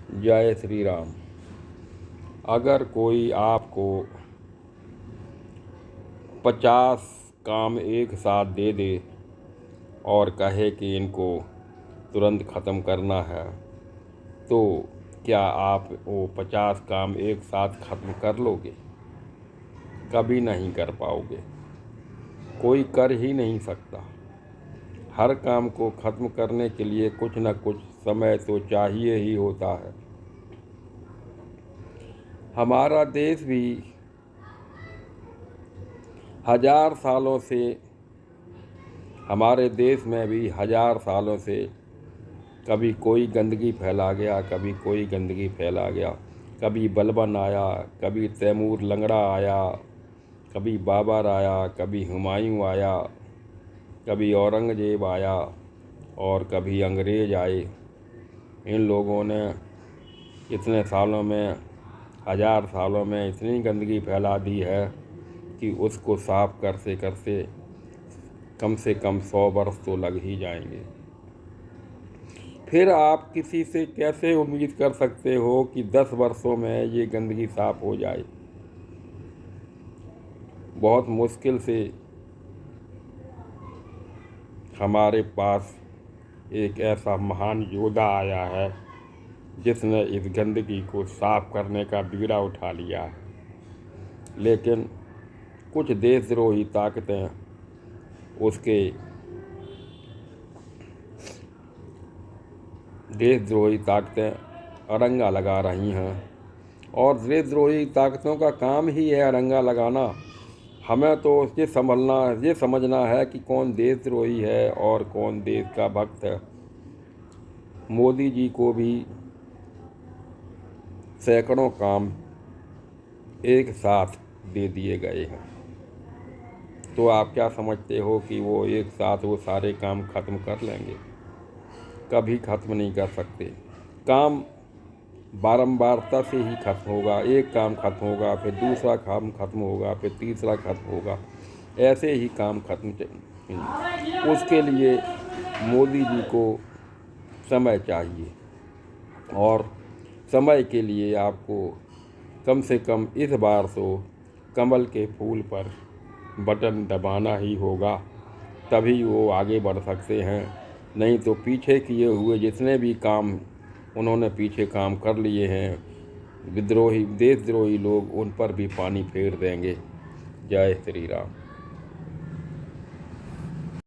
जय श्री राम। अगर कोई आपको 50 काम एक साथ दे दे और कहे कि इनको तुरंत ख़त्म करना है, तो क्या आप वो 50 काम एक साथ ख़त्म कर लोगे? कभी नहीं कर पाओगे। कोई कर ही नहीं सकता। हर काम को ख़त्म करने के लिए कुछ न कुछ समय तो चाहिए ही होता है। हमारा देश भी 1000 सालों से, हमारे देश में भी 1000 सालों से कभी कोई गंदगी फैला गया, कभी कोई गंदगी फैला गया। कभी बलबन आया, कभी तैमूर लंगड़ा आया, कभी बाबर आया, कभी हुमायूं आया, कभी औरंगज़ेब आया और कभी अंग्रेज़ आए। इन लोगों ने इतने सालों में, 1000 सालों में इतनी गंदगी फैला दी है कि उसको साफ करते करते कम से कम 100 वर्ष तो लग ही जाएंगे। फिर आप किसी से कैसे उम्मीद कर सकते हो कि 10 वर्षों में ये गंदगी साफ हो जाए? बहुत मुश्किल से हमारे पास एक ऐसा महान योद्धा आया है जिसने इस गंदगी को साफ करने का बीड़ा उठा लिया है। लेकिन कुछ देशद्रोही ताकतें उसके अड़ंगा लगा रही हैं, और देशद्रोही ताकतों का काम ही है अड़ंगा लगाना। हमें तो ये समझना है कि कौन देशद्रोही है और कौन देश का भक्त है। मोदी जी को भी सैकड़ों काम एक साथ दे दिए गए हैं, तो आप क्या समझते हो कि वो एक साथ वो सारे काम ख़त्म कर लेंगे? कभी ख़त्म नहीं कर सकते। काम बारंबारता से ही ख़त्म होगा। एक काम ख़त्म होगा, फिर दूसरा काम ख़त्म होगा, फिर तीसरा ख़त्म होगा, ऐसे ही काम ख़त्म। उसके लिए मोदी जी को समय चाहिए, और समय के लिए आपको कम से कम इस बार तो कमल के फूल पर बटन दबाना ही होगा, तभी वो आगे बढ़ सकते हैं। नहीं तो पीछे किए हुए जितने भी काम उन्होंने पीछे काम कर लिए हैं, देशद्रोही लोग उन पर भी पानी फेर देंगे। जय श्री राम।